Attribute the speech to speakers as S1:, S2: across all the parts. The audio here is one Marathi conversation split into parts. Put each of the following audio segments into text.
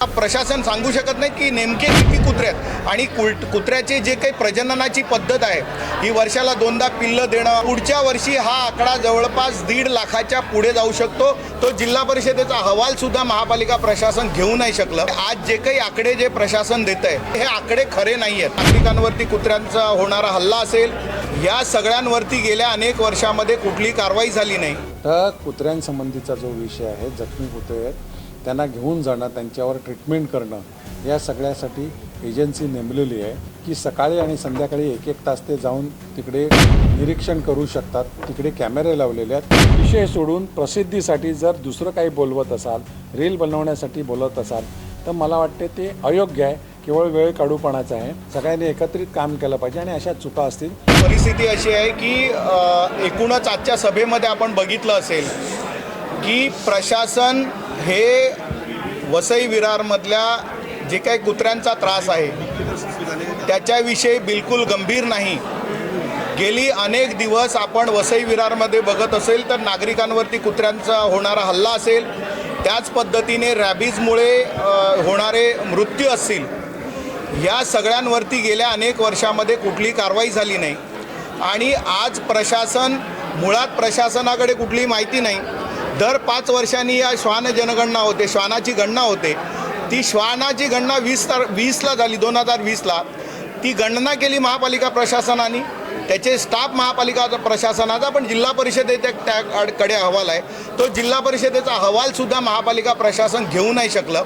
S1: प्रशासन सांगू शकत नाही की नेमके किती कुत्रे आहेत आणि कुत्र्याचे जे काही प्रजननाची पद्धत आहे ही वर्षाला 2दा पिल्लं देणं, पुढच्या वर्षी हा आकडा जवळपास 1.5 लाखाच्या पुढे जाऊ शकतो। तो जिल्हा परिषदेचा अहवाल सुद्धा महापालिका प्रशासन घेऊ नाही शकलं। आज जे काही आकडे जे प्रशासन देत आहे हे आकडे खरे नाही आहेत। नागरिकांवरती कुत्र्यांचा होणारा हल्ला असेल, या सगळ्यांवरती गेल्या अनेक वर्षामध्ये कुठली कारवाई झाली नाही।
S2: तर कुत्र्यांसंबंधीचा जो विषय आहे, जखमी कुत्रे आहेत त्यांना घेऊन जाणं, त्यांच्यावर ट्रीटमेंट करणं, या सगळ्यासाठी एजन्सी नेमलेली आहे की सकाळी आणि संध्याकाळी 1-1 तास ते जाऊन तिकडे निरीक्षण करू शकतात। तिकडे कॅमेरे लावलेले आहेत। विषय सोडून प्रसिद्धीसाठी जर दुसरं काही बोलवत असाल, रील बनवण्यासाठी बोलत असाल तर मला वाटते ते अयोग्य आहे, केवळ वेळ काढूपणाचं आहे। सगळ्यांनी एकत्रित काम केलं पाहिजे आणि अशा चुका असतील।
S1: परिस्थिती अशी आहे की एकूणच आजच्या सभेमध्ये आपण बघितलं असेल की प्रशासन हे वसई विरारमधल्या जे काही कुत्र्यांचा त्रास आहे त्याच्याविषयी बिलकुल गंभीर नाही। गेली अनेक दिवस आपण वसई विरारमध्ये बघत असेल तर नागरिकांवरती कुत्र्यांचा होणारा हल्ला असेल, त्याच पद्धतीने रॅबीजमुळे होणारे मृत्यू असतील, या सगळ्यांवरती गेल्या अनेक वर्षामध्ये कुठली कारवाई झाली नाही। आणि आज मुळात प्रशासनाकडे कुठलीही माहिती नाही। दर 5 वर्षांनी या श्वान जनगणना होते, श्वानाची गणना होते। ती श्वानाची गणना 20ला झाली, 2020ला ती गणना केली महापालिका प्रशासनाने, त्याचे स्टाफ महापालिका प्रशासनाचा, पण जिल्हा परिषदेच्याकडे अहवाल आहे। तो जिल्हा परिषदेचा अहवालसुद्धा महापालिका प्रशासन घेऊ नाही शकलं।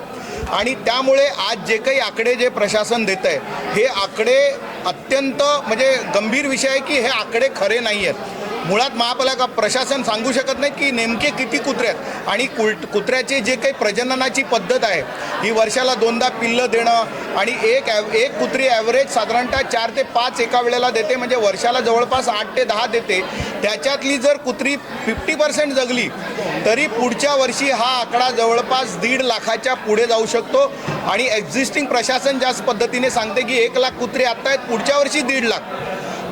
S1: आणि त्यामुळे आज जे काही आकडे जे प्रशासन देत आहे हे आकडे अत्यंत म्हणजे गंभीर विषय आहे की हे आकडे खरे नाही आहेत। मुळात महापालिका प्रशासन सांगू शकत नाही की नेमके किती कुत्रे आहेत आणि कुत्र्याचे जे काही प्रजननाची पद्धत आहे ही वर्षाला 2दा पिल्लं देणं आणि एक कुत्री ॲव्हरेज साधारणतः 4 ते 5 एका वेळेला देते, म्हणजे वर्षाला जवळपास 8 ते 10 देते। त्याच्यातली जर कुत्री 50% जगली तरी पुढच्या वर्षी हा आकडा जवळपास 1.5 लाखाच्या पुढे जाऊ शकतो। आणि एक्झिस्टिंग प्रशासन ज्या पद्धतीने सांगते की 1 लाख कुत्री आत्ता आहेत, पुढच्या वर्षी 1.5 लाख,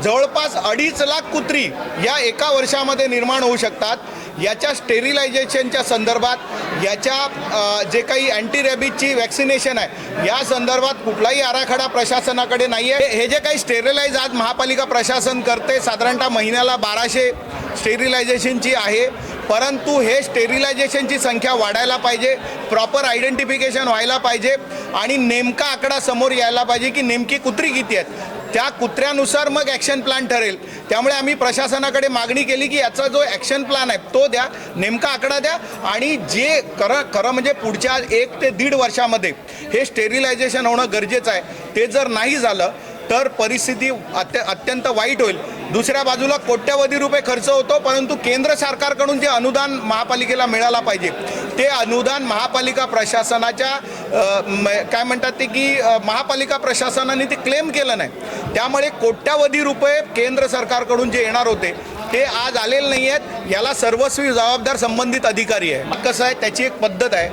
S1: जवळपास 2.5 लाख कुत्री या एका वर्षामध्ये निर्माण होऊ शकतात। याच्या स्टेरिलायझेशनच्या संदर्भात, याच्या जे काही अँटी रॅबीजची वॅक्सिनेशन आहे या संदर्भात कुठलाही आराखडा प्रशासनाकडे नाही आहे। हे जे काही स्टेरिलाइज आज महापालिका प्रशासन करते साधारणतः महिन्याला 1200 स्टेरिलायझेशनची आहे, परंतु हे स्टेरिलायझेशनची संख्या वाढायला पाहिजे, प्रॉपर आयडेंटिफिकेशन व्हायला पाहिजे आणि नेमका आकडा समोर यायला पाहिजे की नेमकी कुत्री किती आहेत। त्या कुत्र्यानुसार मग ॲक्शन प्लॅन ठरेल। त्यामुळे आम्ही प्रशासनाकडे मागणी केली की याचा जो ॲक्शन प्लॅन आहे तो द्या, नेमका आकडा द्या आणि जे खरं म्हणजे पुढच्या 1 ते 1.5 वर्षामध्ये हे स्टेरिलायझेशन होणं गरजेचं आहे। ते जर नाही झालं तर परिस्थिती अत्यंत वाईट होईल। दुसऱ्या बाजूला कोट्यवधी रुपये खर्च होतो, परंतु केंद्र सरकारकडून जे अनुदान महापालिकेला मिळाला पाहिजे ते अनुदान महापालिका प्रशासनाच्या काय म्हणतात ते की महापालिका प्रशासनाने ते क्लेम केलं नाही। त्यामुळे कोट्यवधी रुपये केंद्र सरकारकडून जे येणार होते ते आज आलेले नाही आहेत। याला सर्वस्वी जबाबदार संबंधित अधिकारी आहे। कसं आहे, त्याची एक पद्धत आहे,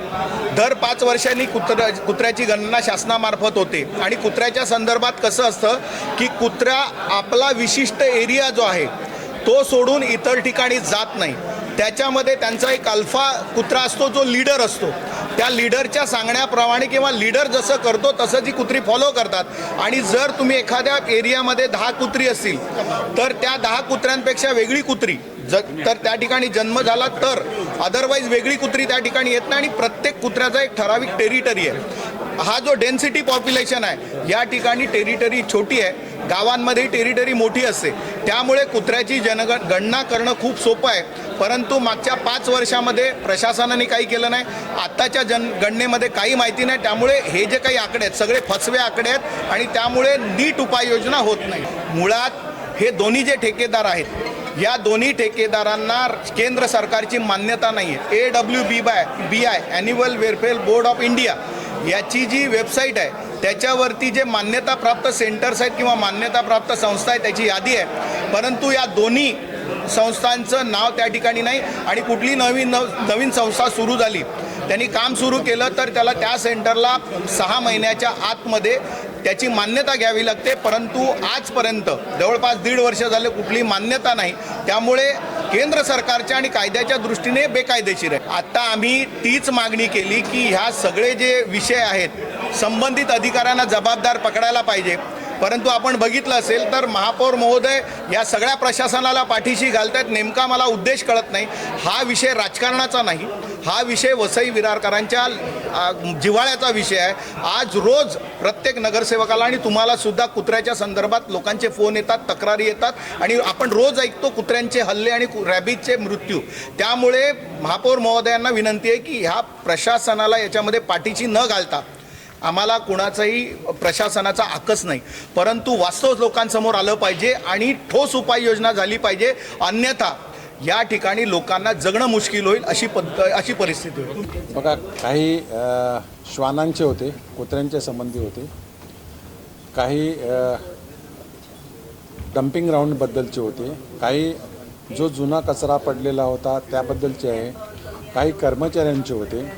S1: दर 5 वर्षांनी कुत्र्याची गणना शासनामार्फत होते आणि कुत्र्याच्या संदर्भात कसं असतं की कुत्रा आपला विशिष्ट एरिया जो आहे तो सोडून इतर ठिकाणी जात नाही। त्याच्यामध्ये त्यांचा एक अल्फा कुत्रा असतो जो लीडर असतो, त्या लीडरच्या सांगण्याप्रमाणे किंवा लीडर जसं करतो तसं जी कुत्री फॉलो करतात। आणि जर तुम्ही एखाद्या एरियामध्ये 10 कुत्री असतील तर त्या 10 कुत्र्यांपेक्षा वेगळी कुत्री तर त्या ठिकाणी जन्म झाला तर अदरवाईज वेगळी कुत्री त्या ठिकाणी येत नाही आणि प्रत्येक कुत्र्याचा एक ठराविक टेरिटरी आहे। हा जो डेन्सिटी पॉप्युलेशन आहे या ठिकाणी टेरिटरी छोटी आहे, गावांमध्ये टेरिटरी मोठी असते। त्यामुळे कुत्र्याची गणना करणं खूप सोपं आहे, परंतु मागच्या 5 वर्षामध्ये प्रशासनाने काही केलं नाही। आत्ताच्या गणनेमध्ये काही माहिती नाही, त्यामुळे हे जे काही आकडे आहेत सगळे फसवे आकडे आहेत आणि त्यामुळे नीट उपाययोजना होत नाही। मुळात हे दोन्ही जे ठेकेदार आहेत या दोन्ही ठेकेदारांना केंद्र सरकारची मान्यता नाही आहे। AWBI annual welfare board of India याची जी वेबसाईट आहे त्याच्यावरती जे मान्यताप्राप्त सेंटर्स आहेत किंवा मान्यताप्राप्त संस्था आहे त्याची यादी आहे, परंतु या दोन्ही संस्थांचं नाव त्या ठिकाणी नाही। आणि कुठली नवीन संस्था सुरू झाली, त्यांनी काम सुरू केलं तर त्याला त्या सेंटरला 6 महिन्याच्या आतमध्ये त्याची मान्यता घ्यावी लागते, परंतु आजपर्यंत जवळपास 1.5 वर्ष झाले कुठली मान्यता नाही। त्यामुळे केंद्र सरकारच्या आणि कायद्याच्या दृष्टीने बेकायदेशीर आहे. आता आम्ही तीच मागणी केली की ह्या सगळे जे विषय आहेत संबंधित अधिकाऱ्यांना जबाबदार पकडायला पाहिजे. परंतु आपण बघितलं असेल तर महापौर महोदय या सगळ्या प्रशासनाला पाठीशी घालतायत. नेमका मला उद्देश कळत नाही. हा विषय राजकारणाचा नाही, हा विषय वसई विरारकरांच्या जिव्हाळ्याचा विषय आहे. आज रोज प्रत्येक नगरसेवकाला आणि तुम्हाला सुद्धा कुत्र्याच्या संदर्भात लोकांचे फोन येतात, तक्रारी येतात आणि आपण रोज ऐकतो कुत्र्यांचे हल्ले आणि रॅबीजचे मृत्यू. त्यामुळे महापौर महोदयांना विनंती आहे की ह्या प्रशासनाला याच्यामध्ये पाठीशी न घालता, आम्हाला कुणाचाही प्रशासनाचा आकस नाही, परंतु वास्तव लोकांसमोर आलं पाहिजे आणि ठोस उपाययोजना झाली पाहिजे. अन्यथा या ठिकाणी लोकांना जगणं मुश्किल होईल, अशी परिस्थिती होईल.
S2: बघा, काही श्वानांचे होते, कुत्र्यांच्या संबंधी होते, काही डम्पिंग ग्राउंडबद्दलचे होते, काही जो जुना कचरा पडलेला होता त्याबद्दलचे आहे, काही कर्मचाऱ्यांचे होते,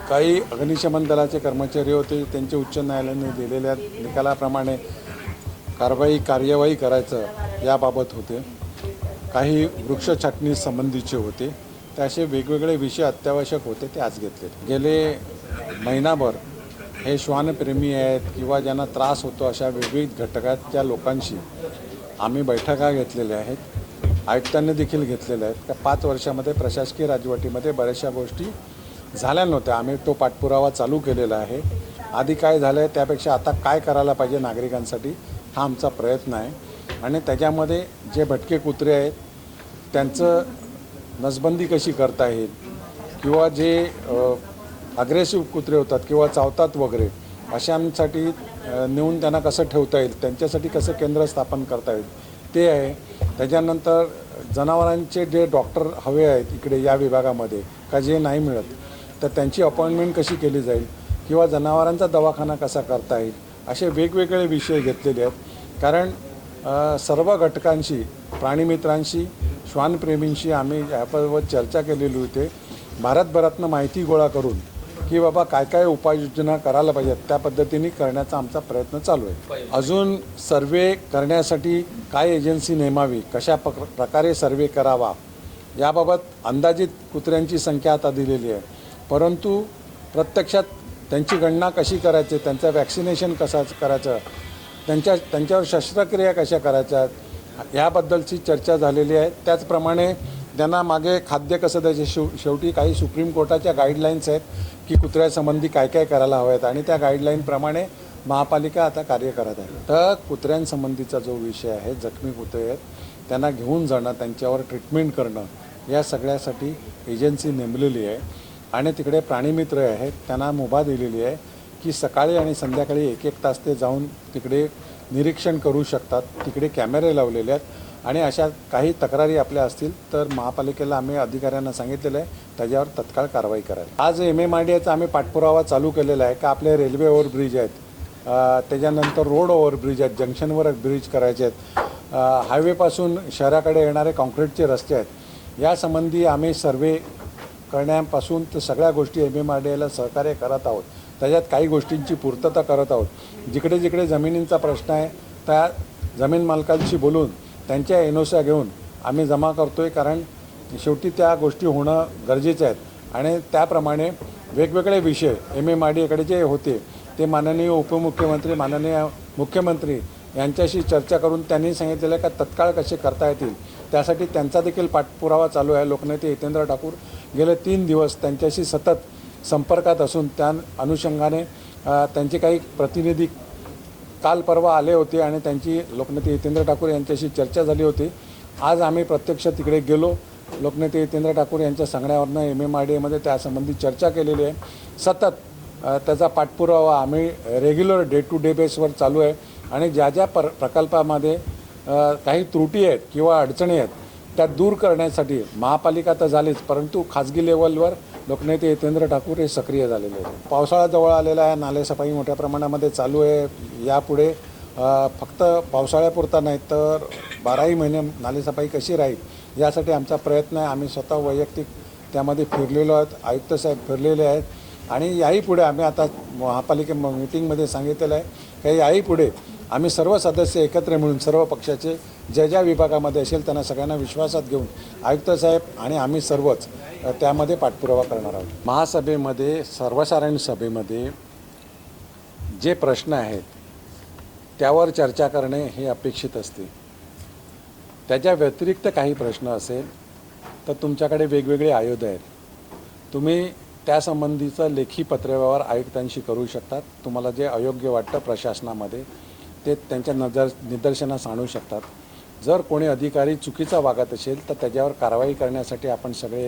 S2: काही अग्निशमन दलाचे कर्मचारी होते. त्यांचे उच्च न्यायालयाने दिलेल्या निकालाप्रमाणे कार्यवाही करायचं याबाबत होते. काही वृक्ष छाटणी संबंधीचे होते. तर असे वेगवेगळे विषय अत्यावश्यक होते ते आज घेतले. गेले महिनाभर हे श्वानप्रेमी आहेत किंवा ज्यांना त्रास होतो अशा विविध घटकाच्या लोकांशी आम्ही बैठका घेतलेल्या आहेत. आयुक्तांनी देखील घेतलेल्या आहेत. त्या 5 वर्षामध्ये प्रशासकीय राजवटीमध्ये बऱ्याचशा गोष्टी झाल्या नव्हत्या. आम्ही तो पाठपुरावा चालू केलेला आहे. आधी काय झालं आहे त्यापेक्षा आता काय करायला पाहिजे नागरिकांसाठी, हा आमचा प्रयत्न आहे. आणि त्याच्यामध्ये जे भटके कुत्रे आहेत त्यांचं नसबंदी कशी करता येईल किंवा जे अग्रेसिव्ह कुत्रे होतात किंवा चावतात वगैरे अशांसाठी नेऊन त्यांना कसं ठेवता येईल, त्यांच्यासाठी कसं केंद्र स्थापन करता येईल ते आहे. त्याच्यानंतर जनावरांचे जे डॉक्टर हवे आहेत इकडे या विभागामध्ये का जे नाही मिळत, तर त्यांची अपॉइंटमेंट कशी केली जाईल किंवा जनावरांचा दवाखाना कसा करता येईल, असे वेगवेगळे विषय घेतलेले आहेत. कारण सर्व घटकांशी, प्राणीमित्रांशी, श्वानप्रेमींशी आम्ही याबाबत चर्चा केलेली होती. भारतभरातनं माहिती गोळा करून की बाबा काय काय उपाययोजना करायला पाहिजेत त्या पद्धतीने करण्याचा आमचा प्रयत्न चालू आहे. अजून सर्वे करण्यासाठी काय एजन्सी नेमावी, कशा प्रकारे सर्वे करावा याबाबत अंदाजित कुत्र्यांची संख्या आता दिलेली आहे. परंतु प्रत्यक्षात त्यांची गणना कशी करायची, त्यांचं वॅक्सिनेशन कसं करायचं, त्यांच्यावर शस्त्रक्रिया कशा करायच्या याबद्दलची चर्चा झालेली आहे. त्याचप्रमाणे त्यांना मागे खाद्य कसं द्यायचे, शेवटी काही सुप्रीम कोर्टाच्या गाईडलाईन्स आहेत की कुत्र्यासंबंधी काय काय करायला हवं आहेत आणि त्या गाईडलाईनप्रमाणे महापालिका आता कार्य करत आहे. तर कुत्र्यांसंबंधीचा जो विषय आहे, जखमी कुत्रे आहेत त्यांना घेऊन जाणं, त्यांच्यावर ट्रीटमेंट करणं, या सगळ्यासाठी एजन्सी नेमलेली आहे. आणि तिकडे प्राणीमित्र आहेत त्यांना मुभा दिलेली आहे की सकाळी आणि संध्याकाळी 1-1 तास ते जाऊन तिकडे निरीक्षण करू शकतात. तिकडे कॅमेरे लावलेले आहेत आणि अशा काही तक्रारी आपल्या असतील तर महापालिकेला आम्ही अधिकाऱ्यांना सांगितलेलं आहे त्याच्यावर तत्काळ कारवाई करायला. आज MMRDAचा आम्ही पाठपुरावा चालू केलेला आहे का आपले रेल्वे ओव्हरब्रिज आहेत, त्याच्यानंतर रोड ओव्हरब्रिज आहेत, जंक्शनवर ब्रिज करायचे आहेत, हायवेपासून शहराकडे येणारे कॉन्क्रीटचे रस्ते आहेत, यासंबंधी आम्ही सर्वे करण्यापासून तर सगळ्या गोष्टी MMRDAला सहकार्य करत आहोत. त्याच्यात काही गोष्टींची पूर्तता करत आहोत. जिकडे जिकडे जमिनींचा प्रश्न आहे त्या जमीन मालकांशी बोलून त्यांच्या एनओस्या घेऊन आम्ही जमा करतो आहे. कारण शेवटी त्या गोष्टी होणं गरजेचं आहेत आणि त्याप्रमाणे वेगवेगळे विषय MMRDAकडे जे होते ते माननीय उपमुख्यमंत्री, माननीय मुख्यमंत्री यांच्याशी चर्चा करून त्यांनी सांगितलेलं आहे का तत्काळ कसे करता येतील त्यासाठी त्यांचा देखील पाठपुरावा चालू आहे. लोकनेते हितेंद्र ठाकूर गेले 3 दिवस त्यांच्याशी सतत संपर्कात असून त्या अनुषंगाने त्यांचे काही प्रतिनिधी काल परवा आले होते आणि त्यांची लोकनेते हितेंद्र ठाकूर यांच्याशी चर्चा झाली होती. आज आम्ही प्रत्यक्ष तिकडे गेलो. लोकनेते हितेंद्र ठाकूर यांच्या सांगण्यावरनं MMRDAमध्ये त्यासंबंधी चर्चा केलेली आहे. सतत त्याचा पाठपुरावा आम्ही रेग्युलर डे टू डे बेसवर चालू आहे आणि ज्या ज्या प्रकल्पामध्ये काही त्रुटी आहेत किंवा अडचणी आहेत त्या दूर करण्यासाठी महापालिका तर झालीच, परंतु खाजगी लेवलवर लोकनेते हितेंद्र ठाकूर हे सक्रिय झालेले आहेत. पावसाळा जवळ आलेला आहे, नालेसफाई मोठ्या प्रमाणामध्ये चालू आहे. यापुढे फक्त पावसाळ्यापुरता नाही तर 12ही महिने नालेसफाई कशी राहील यासाठी आमचा प्रयत्न आहे. आम्ही स्वतः वैयक्तिक त्यामध्ये फिरलेलो आहोत, आयुक्त साहेब फिरलेले आहेत आणि याही पुढे आम्ही आता महापालिके मीटिंगमध्ये सांगितलेलं आहे की याही पुढे आम्ही सर्व सदस्य एकत्र मिळून सर्व पक्षाचे ज्या ज्या विभागामध्ये असेल त्यांना सगळ्यांना विश्वासात घेऊन आयुक्त साहेब आणि आम्ही सर्वच त्यामध्ये पाठपुरावा करणार आहोत. महासभेमध्ये सर्वसाधारण सभेमध्ये जे प्रश्न आहेत त्यावर चर्चा करणे हे अपेक्षित असते. त्याच्या व्यतिरिक्त काही प्रश्न असेल तर तुमच्याकडे वेगवेगळे आयुध आहेत. तुम्ही त्यासंबंधीचं लेखी पत्रव्यवहार आयुक्तांशी करू शकतात. तुम्हाला जे अयोग्य वाटतं प्रशासनामध्ये ते त्यांच्या निदर्शनास आणू शकतात. जर कोणी अधिकारी चुकीचा वागत असेल तर त्याच्यावर कारवाई करण्यासाठी आपण सगळे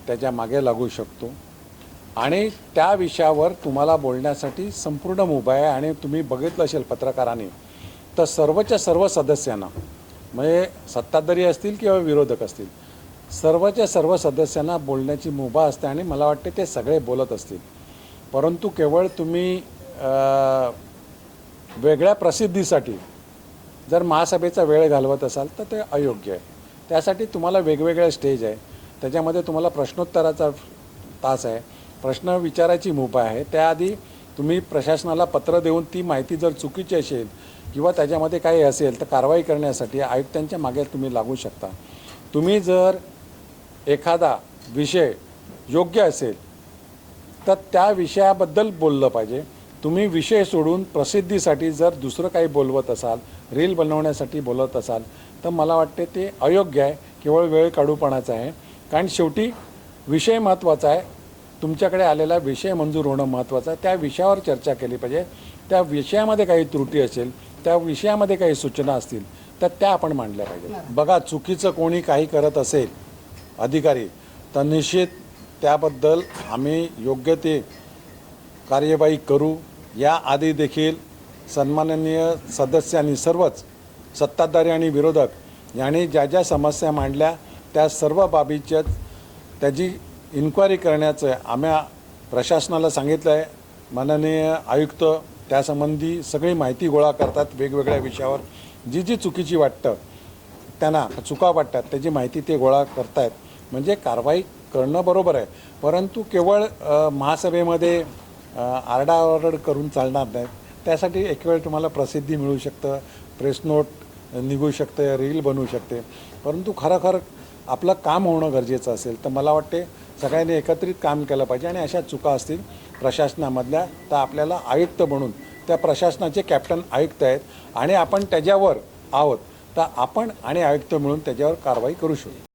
S2: त्याच्या मागे लागू शकतो आणि त्या विषयावर तुम्हाला बोलण्यासाठी संपूर्ण मुभा आहे. आणि तुम्ही बघितलं असेल पत्रकारांनी तर सर्वच्या सर्व सदस्यांना म्हणजे सत्ताधारी असतील किंवा विरोधक असतील सर्वच्या सर्व सदस्यांना बोलण्याची मुभा असते आणि मला वाटते ते सगळे बोलत असतील. परंतु केवळ तुम्ही वेगळ्या प्रसिद्धीसाठी जर महासभेचा वेळ घालवत असाल तर ते अयोग्य आहे. त्यासाठी तुम्हाला वेगवेगळे स्टेज आहे. त्याच्यामध्ये तुम्हाला प्रश्नोत्तराचा तास आहे, प्रश्न विचारायची मुभा आहे. त्याआधी तुम्ही प्रशासनाला पत्र देऊन ती माहिती जर चुकीची असेल किंवा त्याच्यामध्ये काही असेल तर कारवाई करण्यासाठी आयुक्तांच्या मागे तुम्ही लागू शकता. तुम्ही जर एखादा विषय योग्य असेल तर त्या विषयाबद्दल बोललं पाहिजे. तुम्ही विषय सोडून प्रसिद्धीसाठी जर दुसरं काही बोलवत असाल, रील बनवण्यासाठी बोलत असाल तर मला वाटते ते अयोग्य आहे. केवळ वेळ काढूपणाचं आहे. कारण शेवटी विषय महत्त्वाचा आहे. तुमच्याकडे आलेला विषय मंजूर होणं महत्त्वाचं आहे. त्या विषयावर चर्चा केली पाहिजे. त्या विषयामध्ये काही त्रुटी असेल, त्या विषयामध्ये काही सूचना असतील तर त्या आपण मांडल्या पाहिजेत. बघा, चुकीचं कोणी काही करत असेल अधिकारी तर निश्चित त्याबद्दल आम्ही योग्य ते कार्यवाही करू. याआधी देखील सन्माननीय सदस्यांनी सर्वच सत्ताधारी आणि विरोधक यांनी ज्या ज्या समस्या मांडल्या त्या सर्व बाबीच्या त्याची इन्क्वायरी करण्याचं आम्हा प्रशासनाला सांगितलं आहे. माननीय आयुक्त त्यासंबंधी सगळी माहिती गोळा करतात. वेगवेगळ्या विषयावर जी जी चुकीची वाटतं त्यांना चुका वाटतात त्याची माहिती ते गोळा करतायत. म्हणजे कारवाई करणं बरोबर आहे, परंतु केवळ महासभेमध्ये आरडाओरड करून चालणार नाही. त्यासाठी एक वेळ तुम्हाला प्रसिद्धी मिळू शकतं, प्रेस नोट निघू शकते, रील बनवू शकते. परंतु खरोखर आपलं काम होणं गरजेचं असेल तर मला वाटते सगळ्यांनी एकत्रित काम केलं पाहिजे. आणि अशा चुका असतील प्रशासनामधल्या तर आपल्याला आयुक्त बनून त्या प्रशासनाचे कॅप्टन आयुक्त आहेत आणि आपण त्याच्यावर आहोत तर आपण आणि आयुक्त मिळून त्याच्यावर कारवाई करू शकतो.